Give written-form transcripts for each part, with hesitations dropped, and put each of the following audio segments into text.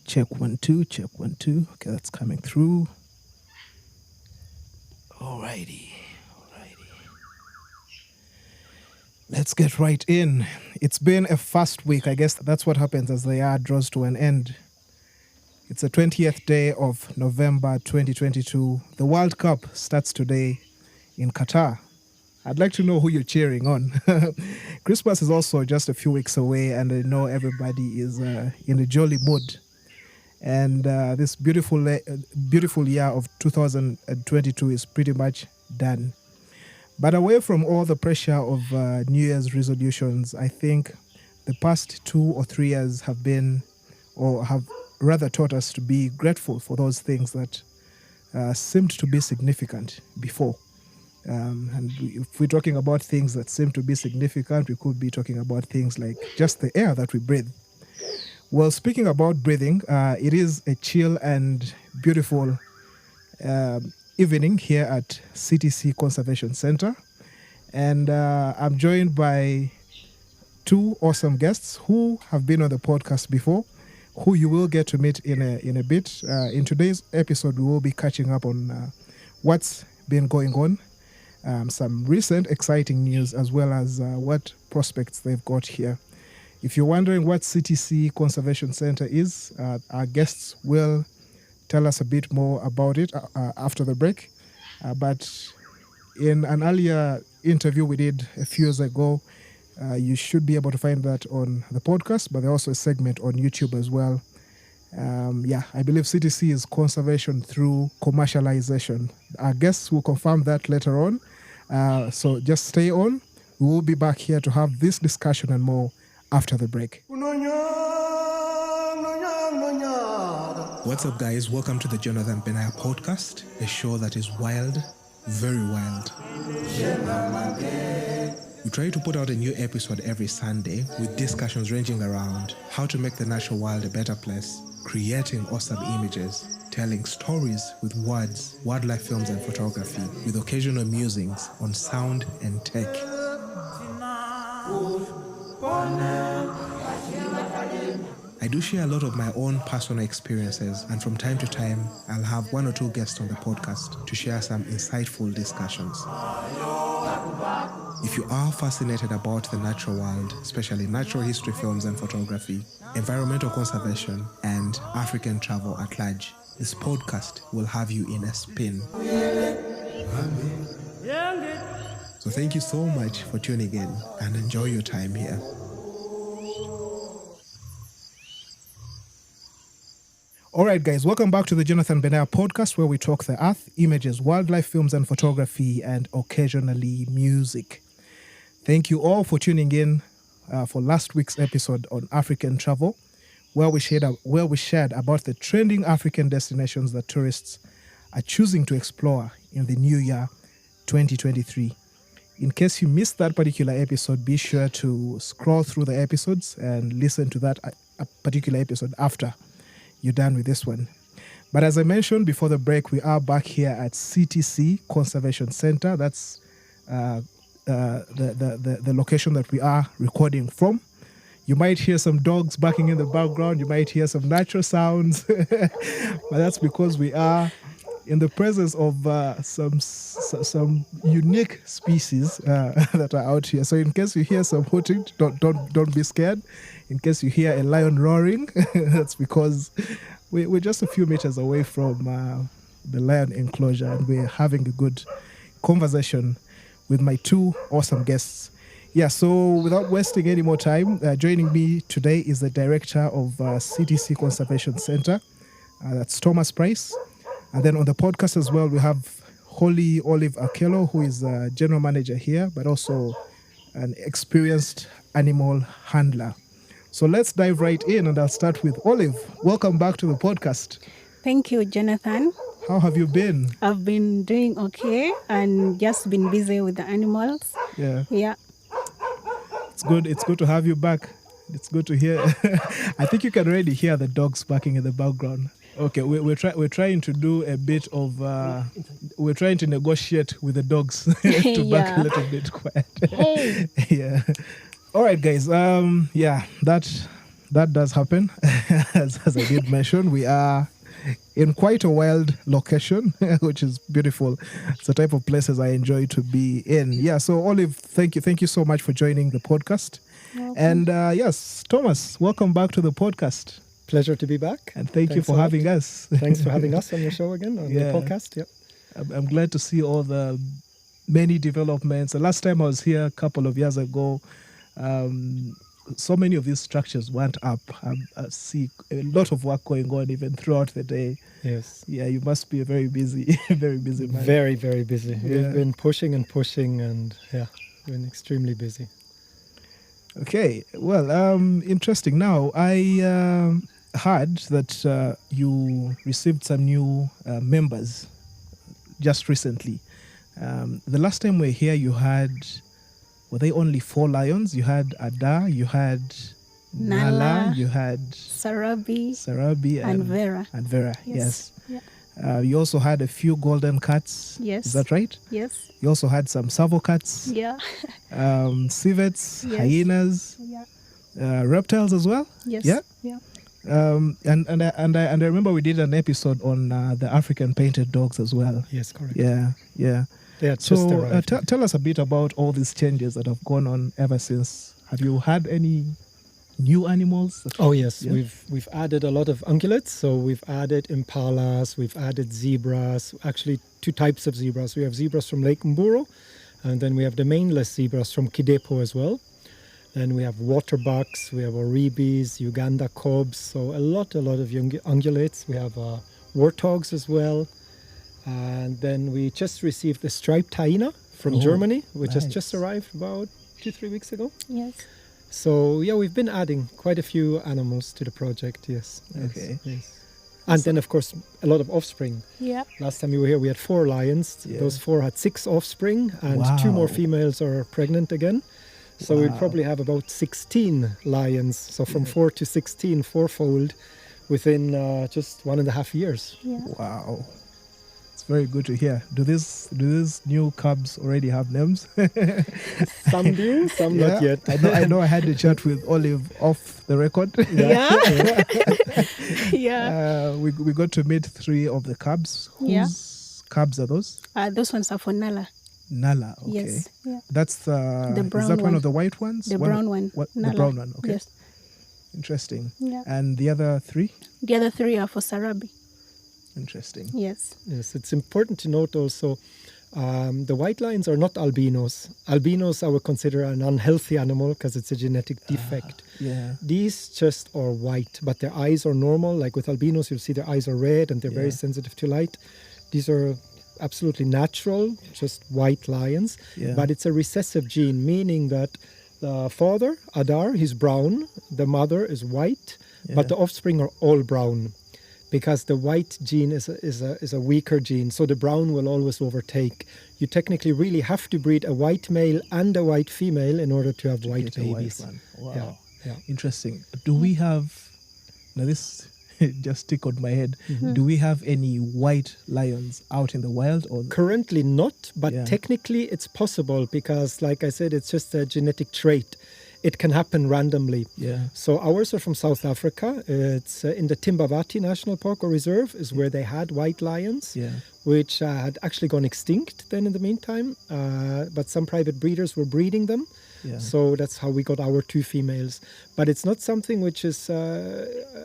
Check 1 2, check 1 2. Okay, that's coming through. Alrighty. Let's get right in. It's been a fast week. I guess that's what happens as the year draws to an end. It's the 20th day of November 2022. The World Cup starts today in Qatar. I'd like to know who you're cheering on. Christmas is also just a few weeks away, and I know everybody is in a jolly mood. And this beautiful year of 2022 is pretty much done. But away from all the pressure of New Year's resolutions, I think the past 2 or 3 years have been, or have rather taught us to be grateful for those things that seemed to be significant before. And if we're talking about things that seem to be significant, we could be talking about things like just the air that we breathe. Well, speaking about breathing, it is a chill and beautiful evening here at CTC Conservation Center. And I'm joined by 2 awesome guests who have been on the podcast before, who you will get to meet in a bit. In today's episode, we will be catching up on what's been going on, some recent exciting news, as well as what prospects they've got here. If you're wondering what CTC Conservation Center is, our guests will tell us a bit more about it after the break. But in an earlier interview we did a few years ago, you should be able to find that on the podcast, but there's also a segment on YouTube as well. I believe CTC is conservation through commercialization. Our guests will confirm that later on. So just stay on. We will be back here to have this discussion and more after the break. What's up, guys? Welcome to the Jonathan Benaya podcast, a show that is wild, very wild. We try to put out a new episode every Sunday with discussions ranging around how to make the natural world a better place, creating awesome images, telling stories with words, wildlife films and photography, with occasional musings on sound and tech. I do share a lot of my own personal experiences, and from time to time, I'll have 1 or 2 guests on the podcast to share some insightful discussions. If you are fascinated about the natural world, especially natural history films and photography, environmental conservation, and African travel at large, this podcast will have you in a spin. So thank you so much for tuning in and enjoy your time here. All right, guys, welcome back to the Jonathan Benaya podcast, where we talk the earth, images, wildlife films and photography, and occasionally music. Thank you all for tuning in for last week's episode on African travel, where we shared about the trending African destinations that tourists are choosing to explore in the new year 2023. In case you missed that particular episode, be sure to scroll through the episodes and listen to that particular episode after you're done with this one. But as I mentioned before the break, we are back here at CTC Conservation Center. That's the location that we are recording from. You might hear some dogs barking in the background. You might hear some natural sounds. But that's because we are in the presence of some unique species that are out here. So in case you hear some hooting, don't be scared. In case you hear a lion roaring, that's because we're just a few meters away from the lion enclosure, and we're having a good conversation with my 2 awesome guests. Yeah, so without wasting any more time, joining me today is the director of CTC Conservation Center. That's Thomas Price. And then on the podcast as well, we have Holly Olive Akello, who is a general manager here, but also an experienced animal handler. So let's dive right in, and I'll start with Olive. Welcome back to the podcast. Thank you, Jonathan. How have you been? I've been doing okay and just been busy with the animals. Yeah. It's good to have you back. It's good to hear. I think you can already hear the dogs barking in the background. Okay, we're trying to do a bit of we're trying to negotiate with the dogs to back a little bit quiet. Hey. Yeah. All right, guys. That that does happen. As I did mention, we are in quite a wild location, which is beautiful. It's the type of places I enjoy to be in. Yeah. So Olive, thank you so much for joining the podcast. And yes, Thomas, welcome back to the podcast. Pleasure to be back. And thank you for having us. Thanks for having us on your show again, on the podcast. Yep. I'm glad to see all the many developments. The last time I was here a couple of years ago, so many of these structures went up. I see a lot of work going on even throughout the day. Yes. Yeah, you must be a very busy, very busy man. Very, very busy. Yeah. We've been pushing and been extremely busy. Okay, well, interesting. Now, I heard that you received some new members just recently. The last time we were here, you had, were they only 4 lions? You had Ada, you had Nala, you had Sarabi, and Vera. And Vera, yes. Yeah. You also had a few golden cats. Yes. Is that right? Yes. You also had some savo cats. Yeah. Civets, Yes. hyenas, reptiles as well. Yes. Yeah. Yeah. And I remember we did an episode on the African painted dogs as well. Yes, correct. Yeah. They had So just arrived. tell us a bit about all these changes that have gone on ever since. Have you had any new animals? Oh yes, Yeah. we've added a lot of ungulates. So we've added impalas, we've added zebras. Actually, 2 types of zebras. We have zebras from Lake Mburo, and then we have the mainless zebras from Kidepo as well. Then we have waterbucks, we have oribis, Uganda cobs. So a lot of young ungulates. We have warthogs as well. And then we just received the striped hyena from Germany, which has just arrived about 2-3 weeks ago. Yes. So yeah, we've been adding quite a few animals to the project. Yes. Okay. Yes. And then of course a lot of offspring. Yeah. Last time we were here, we had 4 lions. Yeah. Those 4 had 6 offspring, and 2 more females are pregnant again. So we'll probably have about 16 lions. So from 4 to 16, 4-fold within just 1.5 years. Yeah. Wow. It's very good to hear. Do these new cubs already have names? Some do, some not yet. I know I had a chat with Olive off the record. Yeah. Yeah. We got to meet 3 of the cubs. Whose cubs are those? Those ones are for Nala. Nala, okay. Yes. Yeah. That's the brown is that one one. of the white ones? The brown one. What, the Nala. brown one, okay. Yes. Interesting. Yeah. And the other 3? The other 3 are for Sarabi. Interesting. Yes. Yes, it's important to note also the white lions are not albinos. Albinos I would consider an unhealthy animal because it's a genetic defect. Yeah. These just are white, but their eyes are normal. Like with albinos, you'll see their eyes are red and they're very sensitive to light. These are absolutely natural, just white lions. Yeah. But it's a recessive gene, meaning that the father, Adar, he's brown. The mother is white, but the offspring are all brown. Because the white gene is a weaker gene, so the brown will always overtake. You technically really have to breed a white male and a white female in order to have white babies. Wow. Yeah. Interesting. Do we have, now this just tickled my head, do we have any white lions out in the wild? Or Currently not, but technically it's possible because, like I said, it's just a genetic trait. It can happen randomly. Yeah. So ours are from South Africa. It's in the Timbavati National Park or Reserve is where they had white lions, which had actually gone extinct then in the meantime. But some private breeders were breeding them. Yeah. So that's how we got our 2 females. But it's not something which is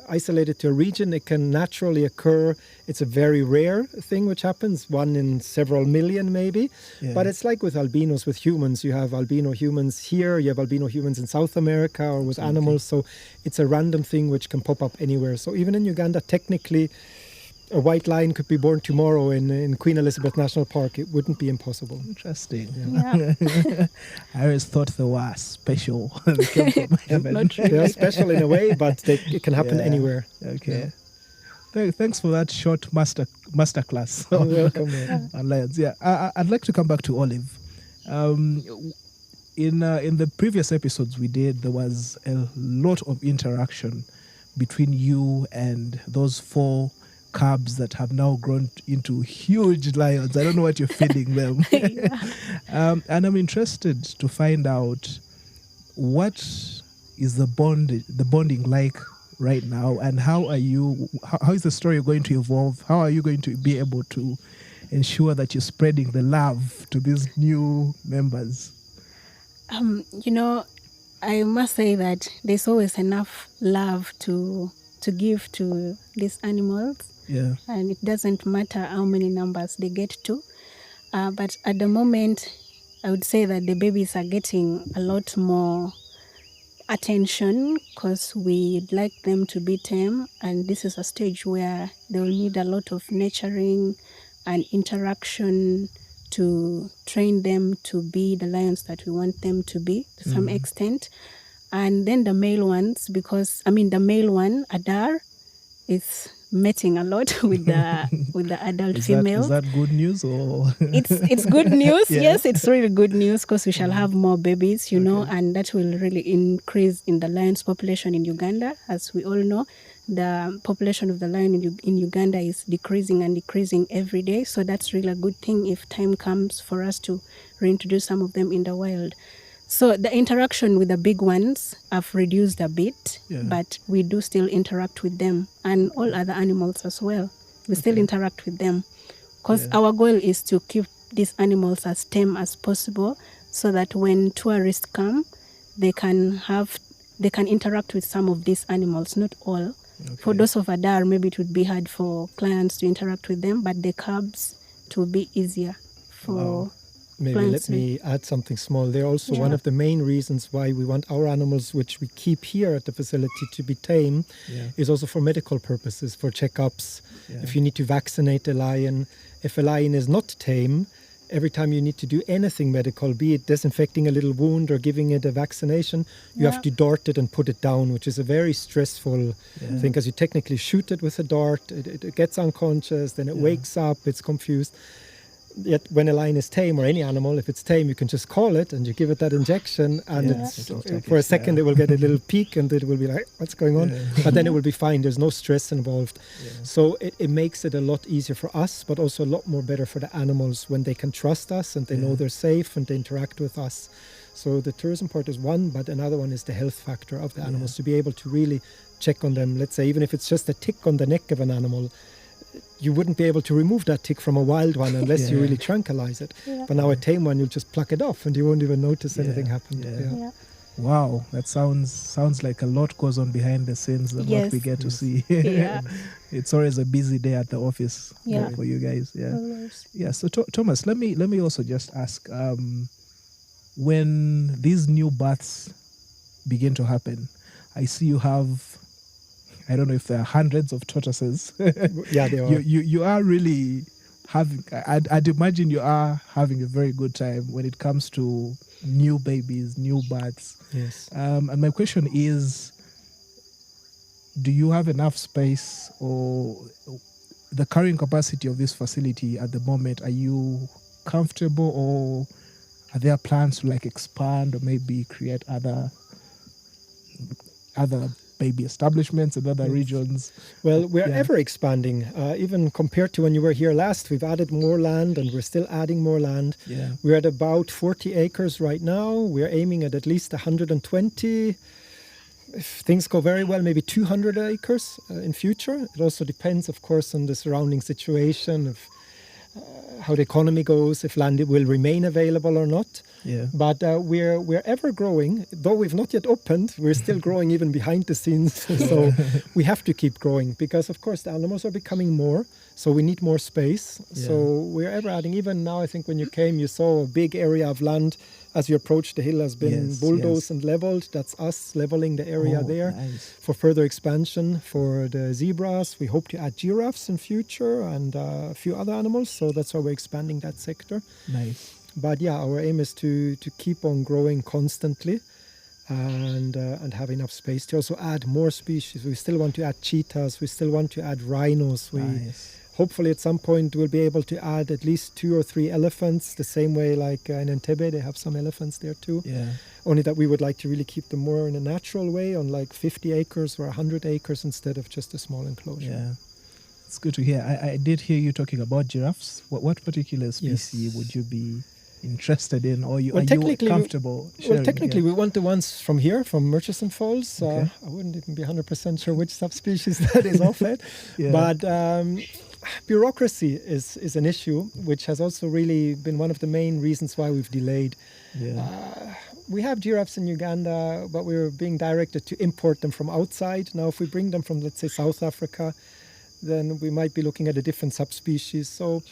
isolated to a region. It can naturally occur. It's a very rare thing which happens, 1 in several million maybe. Yeah. But it's like with albinos, with humans. You have albino humans here, you have albino humans in South America or with animals. So it's a random thing which can pop up anywhere. So even in Uganda, technically, a white lion could be born tomorrow in Queen Elizabeth National Park. It wouldn't be impossible. Interesting. Yeah. I always thought they were special. They came from heaven. Not really. They are special in a way, but it can happen anywhere. Okay. Thanks for that short masterclass Welcome. on lions. Yeah, I'd like to come back to Olive. In the previous episodes we did, there was a lot of interaction between you and those 4 cubs that have now grown into huge lions. I don't know what you're feeding them. Yeah. And I'm interested to find out what is the bonding like right now, and how is the story going to evolve? How are you going to be able to ensure that you're spreading the love to these new members? You know, I must say that there's always enough love to give to these animals. Yeah. And it doesn't matter how many numbers they get to. But at the moment, I would say that the babies are getting a lot more attention because we'd like them to be tame, and this is a stage where they will need a lot of nurturing and interaction to train them to be the lions that we want them to be to some extent. And then the male ones, because the male one, Adar, is mating a lot with the adult females. Is that good news or? It's good news. Yeah. Yes, it's really good news because we shall have more babies, you know, and that will really increase in the lion's population in Uganda. As we all know, the population of the lion in Uganda is decreasing and decreasing every day. So that's really a good thing if time comes for us to reintroduce some of them in the wild. So the interaction with the big ones have reduced a bit, but we do still interact with them and all other animals as well. We still interact with them because our goal is to keep these animals as tame as possible so that when tourists come, they can interact with some of these animals, not all. Okay. For those of Adar, maybe it would be hard for clients to interact with them, but the cubs, it will be easier for... Maybe let me add something small. They're also one of the main reasons why we want our animals, which we keep here at the facility, to be tame, is also for medical purposes, for checkups. Yeah. If you need to vaccinate a lion, if a lion is not tame, every time you need to do anything medical, be it disinfecting a little wound or giving it a vaccination, you have to dart it and put it down, which is a very stressful thing, because you technically shoot it with a dart, it gets unconscious, then it wakes up, it's confused. Yet when a lion is tame, or any animal, if it's tame, you can just call it and you give it that injection, and for a second it will get a little peak and it will be like, what's going on? But then it will be fine. There's no stress involved. So it makes it a lot easier for us, but also a lot more better for the animals when they can trust us and they know they're safe and they interact with us. So the tourism part is one, but another one is the health factor of the animals, to be able to really check on them. Let's say even if it's just a tick on the neck of an animal, you wouldn't be able to remove that tick from a wild one unless you really tranquilize it. Yeah. But now a tame one, you'll just pluck it off and you won't even notice anything happened. Yeah. Wow, that sounds like a lot goes on behind the scenes than what we get to see. It's always a busy day at the office for you guys. Yeah. So Thomas, let me also just ask, when these new births begin to happen, I see you have, I don't know if there are hundreds of tortoises. Yeah, they are. You are really having, I'd imagine you are having a very good time when it comes to new babies, new births. Yes. And my question is, do you have enough space, or the carrying capacity of this facility at the moment? Are you comfortable, or are there plans to expand or maybe create other baby establishments in other regions? Well, we're ever expanding. Even compared to when you were here last, we've added more land and we're still adding more land. Yeah. We're at about 40 acres right now. We're aiming at least 120. If things go very well, maybe 200 acres in future. It also depends, of course, on the surrounding situation, of how the economy goes, if land will remain available or not. Yeah. But we're ever growing. Though we've not yet opened, we're still growing even behind the scenes. So we have to keep growing because, of course, the animals are becoming more. So we need more space. Yeah. So we're ever adding. Even now, I think when you came, you saw a big area of land as you approached the hill has been bulldozed and leveled. That's us leveling the area there for further expansion. For the zebras, we hope to add giraffes in future and a few other animals. So that's why we're expanding that sector. Nice. But our aim is to keep on growing constantly and have enough space to also add more species. We still want to add cheetahs. We still want to add rhinos. Hopefully at some point we'll be able to add at least 2 or 3 elephants, the same way like in Entebbe they have some elephants there too. Yeah. Only that we would like to really keep them more in a natural way on 50 acres or 100 acres instead of just a small enclosure. Yeah. It's good to hear. I did hear you talking about giraffes. What particular species would you be interested in, or are you technically, comfortable sharing? Well, technically, we want the ones from here, from Murchison Falls. Okay. I wouldn't even be 100% sure which subspecies that is off it. Yeah. But bureaucracy is an issue, which has also really been one of the main reasons why we've delayed. Yeah. We have giraffes in Uganda, but we're being directed to import them from outside. Now, if we bring them from, let's say, South Africa, then we might be looking at a different subspecies. So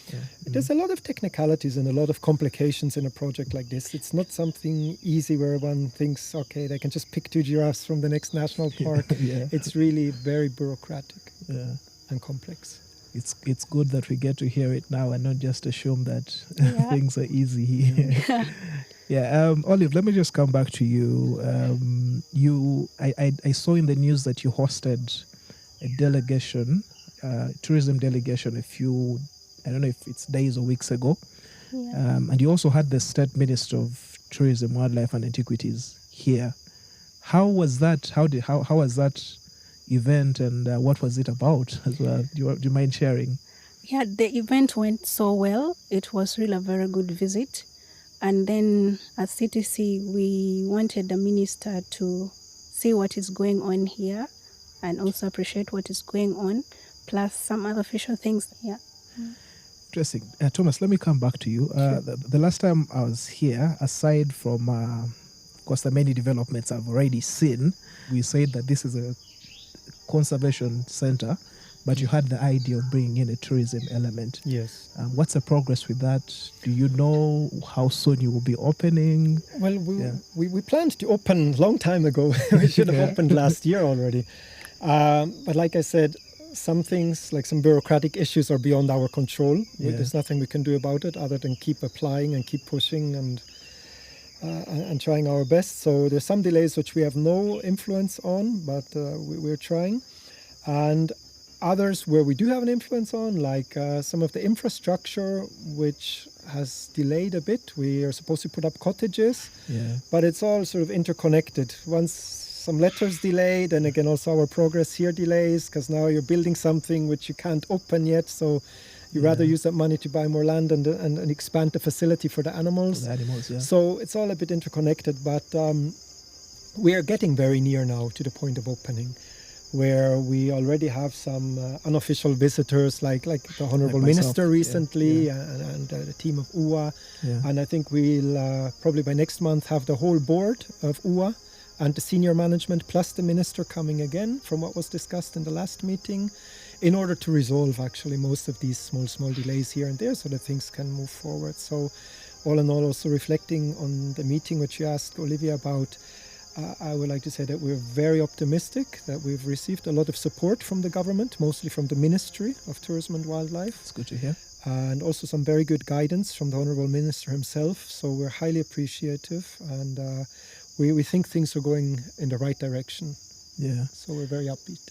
there's a lot of technicalities and a lot of complications in a project like this. It's not something easy where one thinks, okay, they can just pick 2 giraffes from the next national park. Yeah. It's really very bureaucratic and complex. It's good that we get to hear it now and not just assume that things are easy here. Yeah, Olive, let me just come back to you. I saw in the news that you hosted a delegation, tourism delegation I don't know if it's days or weeks ago. Yeah. And you also had the State Minister of Tourism, Wildlife and Antiquities here. How was that? How was that event, and what was it about as well? Do you mind sharing? Yeah, the event went so well. It was really a very good visit. And then as CTC, we wanted the minister to see what is going on here and also appreciate what is going on, plus some other official things. Yeah. Interesting. Thomas, let me come back to you. Sure. The last time I was here, aside from, of course, the many developments I've already seen, we said that this is a conservation center, but you had the idea of bringing in a tourism element. Yes. What's the progress with that? Do you know how soon you will be opening? Well, we planned to open a long time ago. We should have opened last year already. But like I said, some things, like some bureaucratic issues, are beyond our control. There's nothing we can do about it other than keep applying and keep pushing and trying our best. So there's some delays which we have no influence on, but we're trying. And others where we do have an influence on, like some of the infrastructure, which has delayed a bit. We are supposed to put up cottages, but it's all sort of interconnected. Once some letters delayed, and again also our progress here delays, because now you're building something which you can't open yet, so you rather use that money to buy more land and expand the facility for the animals. So it's all a bit interconnected, but we are getting very near now to the point of opening, where we already have some unofficial visitors, like the Honourable Minister recently, and the team of UA. And I think we'll probably by next month have the whole board of UA and the senior management plus the Minister coming again, from what was discussed in the last meeting, in order to resolve actually most of these small delays here and there, so that things can move forward. So all in all, also reflecting on the meeting which you asked Olivia about, I would like to say that we're very optimistic that we've received a lot of support from the government, mostly from the Ministry of Tourism and Wildlife. It's good to hear. And also some very good guidance from the Honourable Minister himself. So we're highly appreciative, and we think things are going in the right direction. Yeah. So we're very upbeat.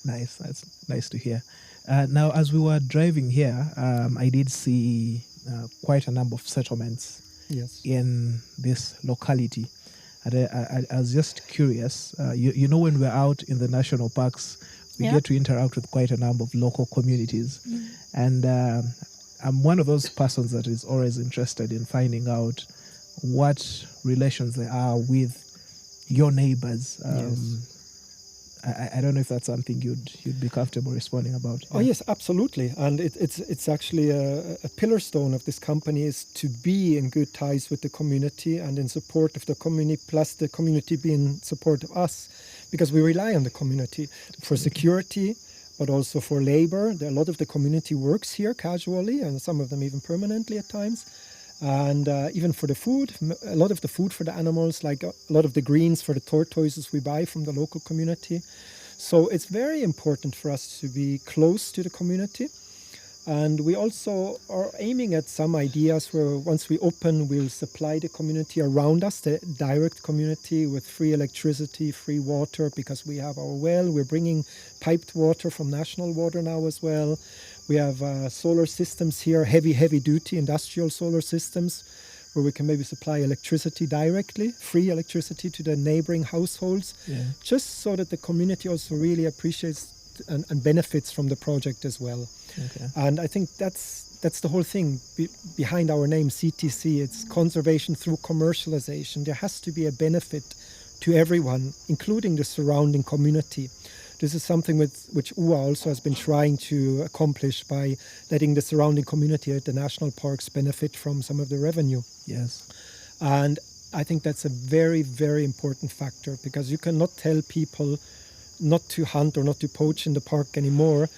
Nice. That's nice to hear. Now, as we were driving here, I did see quite a number of settlements in this locality. And I was just curious, you know, when we're out in the national parks, we get to interact with quite a number of local communities. And I'm one of those persons that is always interested in finding out what relations there are with your neighbors. I don't know if that's something you'd be comfortable responding about. Oh yes, absolutely, and it's actually a pillar stone of this company is to be in good ties with the community and in support of the community, plus the community being in support of us, because we rely on the community for security, but also for labor. A lot of the community works here casually, and some of them even permanently at times. And even for the food, a lot of the food for the animals, like a lot of the greens for the tortoises we buy from the local community. So it's very important for us to be close to the community. And we also are aiming at some ideas where once we open, we'll supply the community around us, the direct community, with free electricity, free water, because we have our well. We're bringing piped water from national water now as well. We have solar systems here, heavy duty industrial solar systems, where we can maybe supply electricity directly, free electricity to the neighboring households, just so that the community also really appreciates and benefits from the project as well. And I think that's that's the whole thing behind our name, CTC. It's conservation through commercialization. There has to be a benefit to everyone, including the surrounding community. This is something which UA also has been trying to accomplish by letting the surrounding community at the national parks benefit from some of the revenue. Yes. And I think that's a very, very important factor, because you cannot tell people not to hunt or not to poach in the park anymore,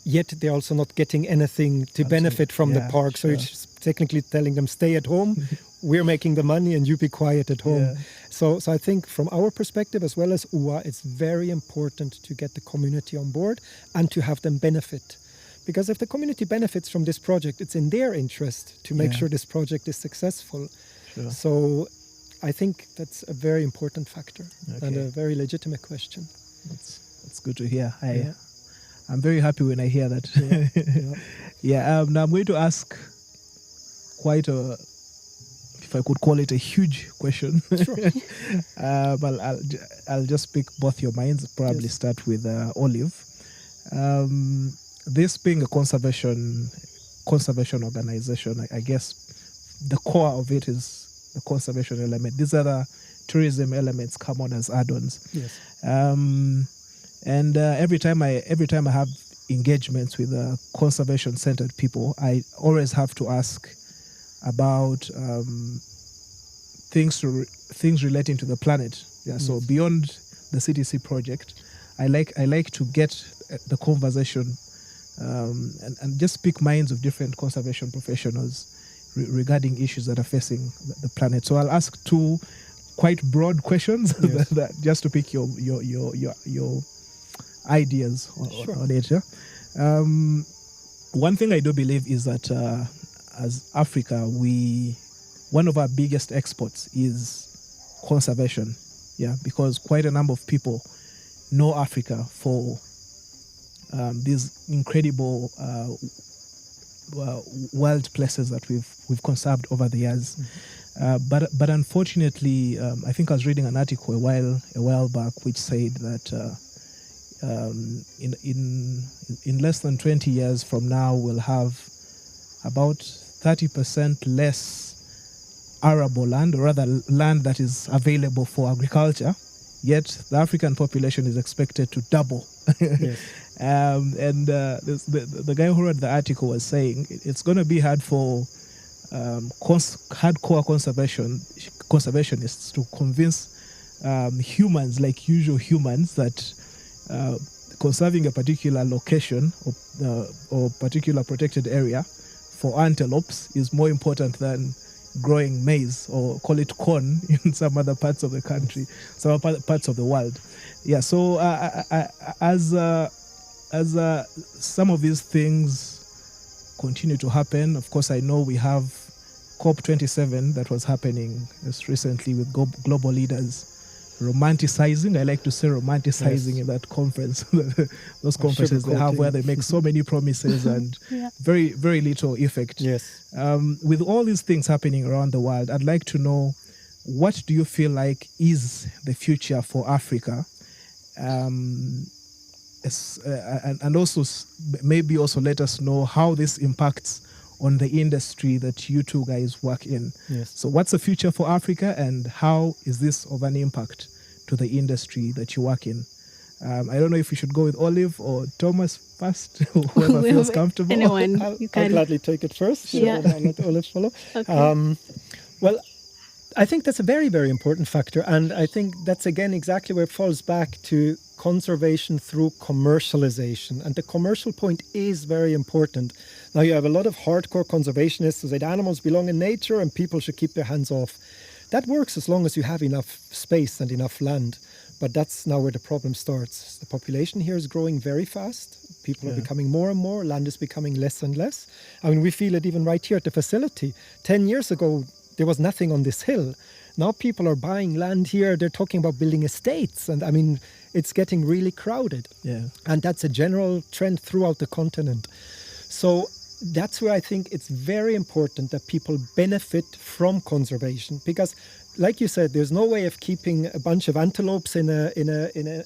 yet they're also not getting anything to benefit from the park. So you're just technically telling them, stay at home, we're making the money and you be quiet at home. So I think from our perspective, as well as UA, it's very important to get the community on board and to have them benefit. Because if the community benefits from this project, it's in their interest to make sure this project is successful. Sure. So I think that's a very important factor and a very legitimate question. That's good to hear. I'm very happy when I hear that. Now I'm going to ask quite a, if I could call it a huge question. Sure. But I'll just pick both your minds. Probably start with Olive. This being a conservation organization, I guess the core of it is the conservation element. These other tourism elements come on as add-ons. Yes. And every time I have engagements with conservation-centered people, I always have to ask about things relating to the planet. So beyond the CTC project, I like to get the conversation and just pick minds of different conservation professionals regarding issues that are facing the planet. So I'll ask two quite broad questions just to pick your ideas on it. One thing I do believe is that as Africa, one of our biggest exports is conservation. Because quite a number of people know Africa for these incredible wild places that we've conserved over the years. But unfortunately, I think I was reading an article a while back which said that in less than 20 years from now, we'll have about 30% less arable land, or rather land that is available for agriculture, yet the African population is expected to double. The guy who wrote the article was saying it's going to be hard for hardcore conservationists to convince humans, like usual humans, that conserving a particular location or particular protected area for antelopes is more important than growing maize, or call it corn, in some other parts of the country, some other parts of the world. So as some of these things continue to happen, of course, I know we have COP27 that was happening just recently with global leaders romanticizing. I like to say romanticizing in that conference. Those conferences they have where they make so many promises and very, very little effect. With all these things happening around the world, I'd like to know, what do you feel like is the future for Africa? And also maybe also let us know how this impacts on the industry that you two guys work in. So what's the future for Africa, and how is this of an impact to the industry that you work in? I don't know if we should go with Olive or Thomas first, whoever feels comfortable. Anyone, you can. I'll gladly take it first. Yeah. I'll let Olive follow. Okay. Well, I think that's a very, very important factor. And I think that's, again, exactly where it falls back to conservation through commercialization. And the commercial point is very important. Now, you have a lot of hardcore conservationists who say animals belong in nature and people should keep their hands off. That works as long as you have enough space and enough land. But that's now where the problem starts. The population here is growing very fast. People are becoming more and more. Land is becoming less and less. I mean, we feel it even right here at the facility. 10 years ago, there was nothing on this hill. Now people are buying land here. They're talking about building estates. And I mean, it's getting really crowded. And that's a general trend throughout the continent. So that's where I think it's very important that people benefit from conservation. Because like you said, there's no way of keeping a bunch of antelopes in a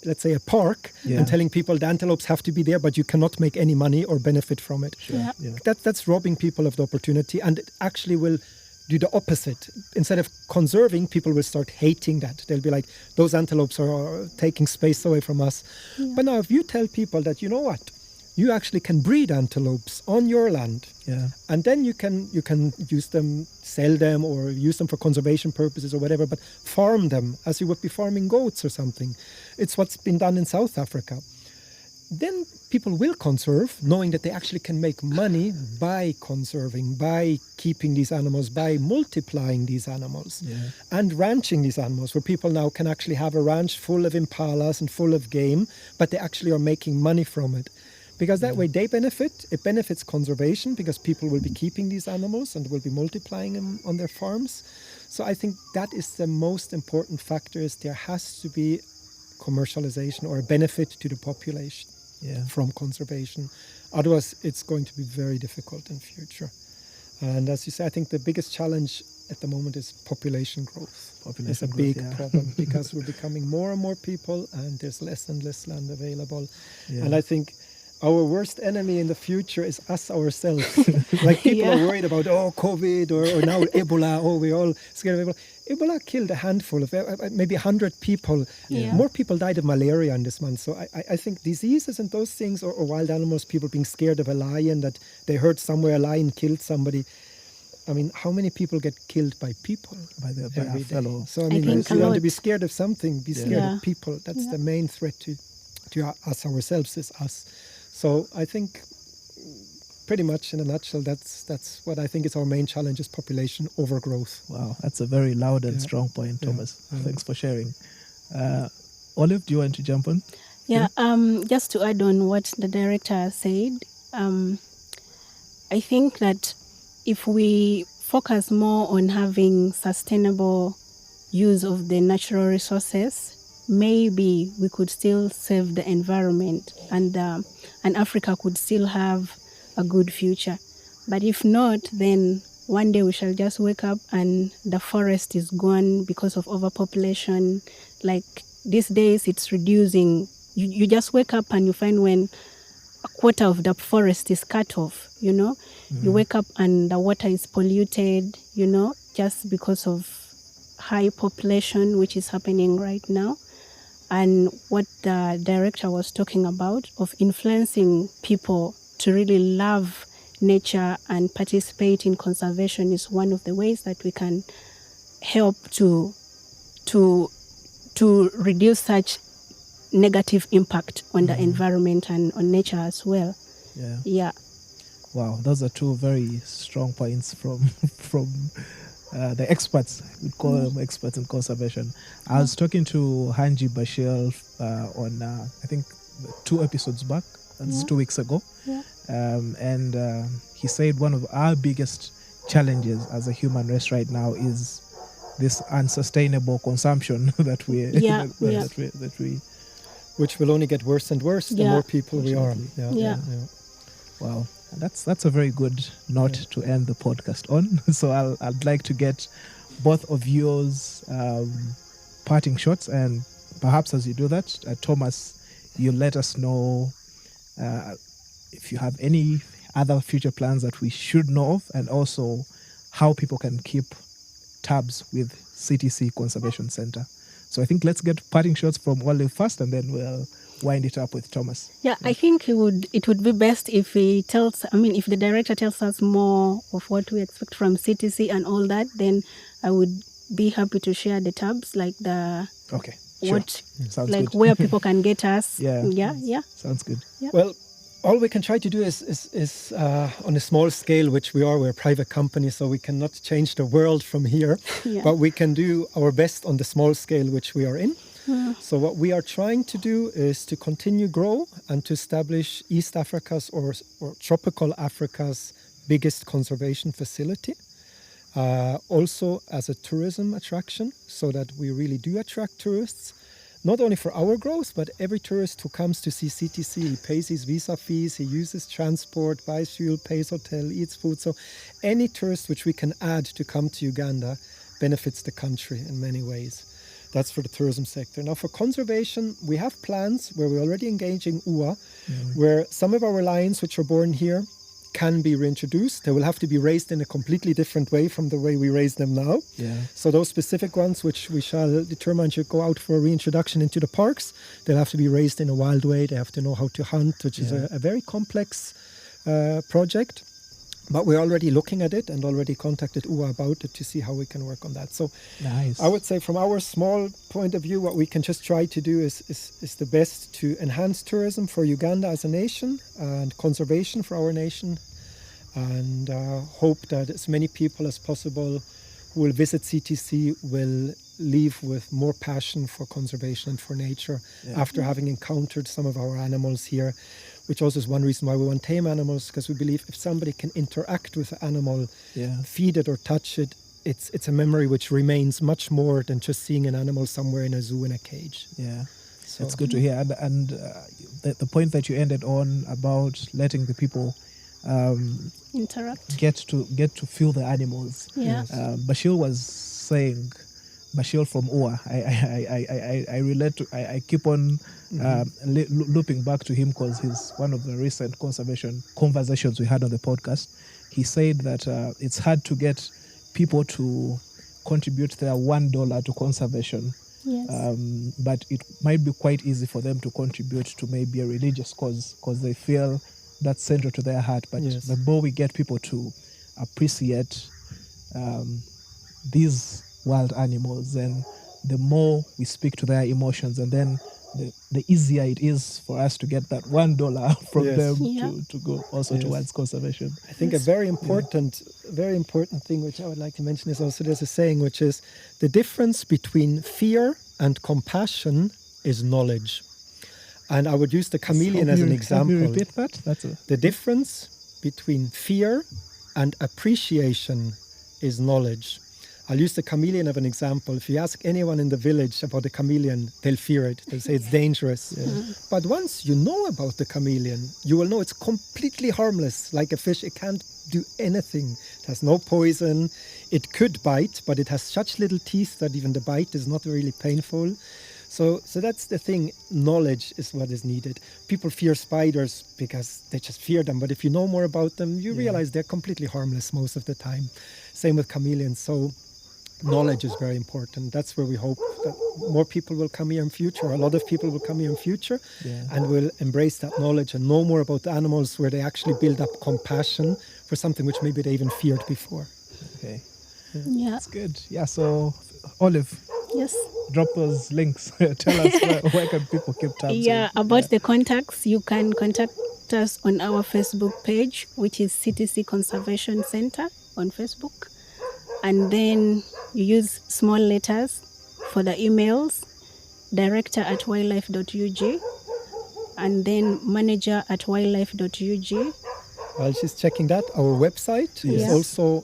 let's say a park and telling people the antelopes have to be there, but you cannot make any money or benefit from it. Yeah. That's robbing people of the opportunity, and it actually will do the opposite. Instead of conserving, people will start hating that. They'll be like, those antelopes are taking space away from us. Yeah. But now if you tell people that, you know what, you actually can breed antelopes on your land, and then you can use them, sell them, or use them for conservation purposes or whatever, but farm them as you would be farming goats or something. It's what's been done in South Africa. Then people will conserve, knowing that they actually can make money by conserving, by keeping these animals, by multiplying these animals, and ranching these animals, where people now can actually have a ranch full of impalas and full of game, but they actually are making money from it. Because that way they benefit. It benefits conservation because people will be keeping these animals and will be multiplying them on their farms. So I think that is the most important factor, is there has to be commercialization or a benefit to the population from conservation. Otherwise, it's going to be very difficult in future. And as you say, I think the biggest challenge at the moment is population growth. It's a big problem because we're becoming more and more people, and there's less and less land available. And I think our worst enemy in the future is us ourselves. Like people are worried about, COVID or now Ebola. We're all scared of Ebola. Ebola killed a handful of, maybe 100 people. More people died of malaria in this month. So I think diseases and those things, or wild animals, people being scared of a lion, that they heard somewhere a lion killed somebody. I mean, how many people get killed by people? By a fellow. So I mean, if you want to be scared of something, be scared of people. That's the main threat to us ourselves, is us. So I think pretty much in a nutshell, that's what I think is our main challenge, is population overgrowth. Wow, that's a very loud and strong point, Thomas. Thanks for sharing. Olive, do you want to jump on? Yeah, just to add on what the director said, I think that if we focus more on having sustainable use of the natural resources, maybe we could still save the environment, and Africa could still have a good future. But if not, then one day we shall just wake up and the forest is gone because of overpopulation. Like these days, it's reducing. You just wake up and you find when a quarter of the forest is cut off, you wake up and the water is polluted, just because of high population, which is happening right now. And what the director was talking about, of influencing people to really love nature and participate in conservation, is one of the ways that we can help to reduce such negative impact on the environment and on nature as well. Yeah. Wow, those are two very strong points from the experts. We'd call them experts in conservation. I was talking to Hanji Bashir on, I think, 2 episodes back. That's 2 weeks ago. And he said one of our biggest challenges as a human race right now is this unsustainable consumption that we which will only get worse and worse the more people we are. Wow. That's a very good note to end the podcast on. So I'd like to get both of yours parting shots, and perhaps as you do that, Thomas, you let us know if you have any other future plans that we should know of, and also how people can keep tabs with CTC Conservation Center. So I think let's get parting shots from Olive first, and then we'll wind it up with Thomas. Yeah, I think it would be best if if the director tells us more of what we expect from CTC and all that, then I would be happy to share the tabs, like the Sounds like good. where people can get us. Sounds good. Well, all we can try to do is on a small scale, which we are. We're a private company, so we cannot change the world from here. But we can do our best on the small scale which we are in. So what we are trying to do is to continue grow and to establish East Africa's or tropical Africa's biggest conservation facility. Also as a tourism attraction, so that we really do attract tourists. Not only for our growth, but every tourist who comes to see CTC, he pays his visa fees, he uses transport, buys fuel, pays hotel, eats food. So any tourist which we can add to come to Uganda benefits the country in many ways. That's for the tourism sector. Now for conservation, we have plans where we're already engaging UA, where some of our lions which are born here can be reintroduced. They will have to be raised in a completely different way from the way we raise them now. Yeah. So those specific ones which we shall determine should go out for reintroduction into the parks, they'll have to be raised in a wild way. They have to know how to hunt, which is a very complex project. But we're already looking at it and already contacted UA about it to see how we can work on that. So Nice. I would say from our small point of view, what we can just try to do is the best to enhance tourism for Uganda as a nation and conservation for our nation, and hope that as many people as possible who will visit CTC will leave with more passion for conservation and for nature after having encountered some of our animals here, which also is one reason why we want tame animals, because we believe if somebody can interact with the animal, feed it or touch it, it's a memory which remains much more than just seeing an animal somewhere in a zoo in a cage. Yeah. So It's good to hear. And the point that you ended on about letting the people Interact. get to feel the animals. Yeah. Bashir was saying, Bashir from UA, I relate to, I keep on looping back to him because he's one of the recent conservation conversations we had on the podcast. He said that it's hard to get people to contribute their $1 to conservation. Yes. But it might be quite easy for them to contribute to maybe a religious cause because they feel that's central to their heart. But the more we get people to appreciate these wild animals, and the more we speak to their emotions, and then the easier it is for us to get that $1 from them to go also towards conservation. I think a very important thing which I would like to mention is also there's a saying which is the difference between fear and compassion is knowledge. And I would use the chameleon as an example. Can you repeat that? The difference between fear and appreciation is knowledge. I'll use the chameleon as an example. If you ask anyone in the village about a chameleon, they'll fear it. They'll say it's dangerous. But once you know about the chameleon, you will know it's completely harmless. Like a fish, it can't do anything. It has no poison. It could bite, but it has such little teeth that even the bite is not really painful. So that's the thing. Knowledge is what is needed. People fear spiders because they just fear them. But if you know more about them, you realize they're completely harmless most of the time. Same with chameleons. So knowledge is very important. That's where we hope that more people will come here in future. A lot of people will come here in future and will embrace that knowledge and know more about the animals, where they actually build up compassion for something which maybe they even feared before. Okay. Yeah. That's good. Yeah, so Olive, Yes. drop those links. Tell us where can people keep tabs. Yeah, about the contacts, you can contact us on our Facebook page, which is CTC Conservation Center on Facebook. And then you use small letters for the emails, director@wildlife.ug, and then manager@wildlife.ug. While she's checking that, our website is also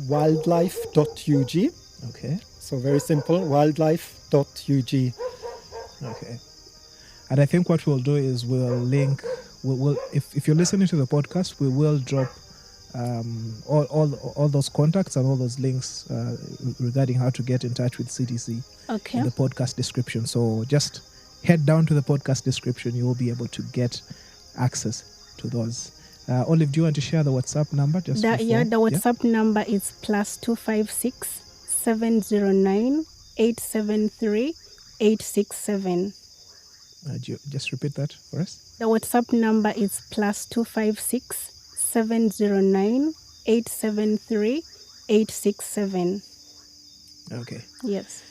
wildlife.ug. Okay. So very simple, wildlife.ug. Okay. And I think what we'll do is we'll link, if you're listening to the podcast, we will drop all those contacts and all those links regarding how to get in touch with CTC in the podcast description. So just head down to the podcast description. You will be able to get access to those. Olive, do you want to share the WhatsApp number? The WhatsApp number is +256 709 873 867. Just repeat that for us. The WhatsApp number is +256 709 873 867. Okay. Yes.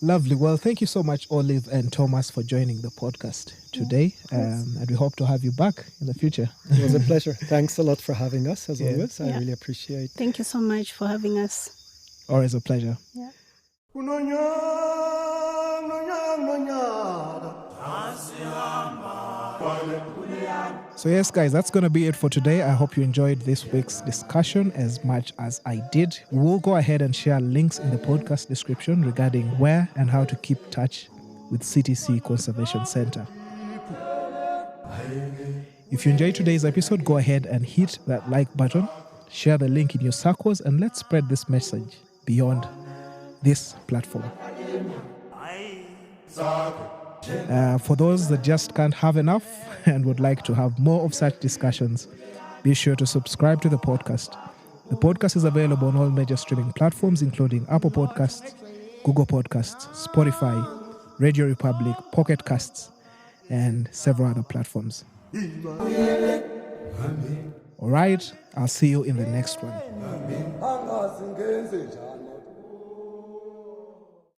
Lovely. Well, thank you so much, Olive and Thomas, for joining the podcast today. And we hope to have you back in the future. It was a pleasure. Thanks a lot for having us, as always. I really appreciate it. Thank you so much for having us. Always a pleasure. Yeah. So yes, guys, that's going to be it for today. I hope you enjoyed this week's discussion as much as I did. We will go ahead and share links in the podcast description regarding where and how to keep touch with CTC Conservation Center. If you enjoyed today's episode, go ahead and hit that like button, share the link in your circles, and let's spread this message beyond this platform. For those that just can't have enough and would like to have more of such discussions, be sure to subscribe to the podcast. The podcast is available on all major streaming platforms, including Apple Podcasts, Google Podcasts, Spotify, Radio Republic, Pocket Casts, and several other platforms. All right, I'll see you in the next one.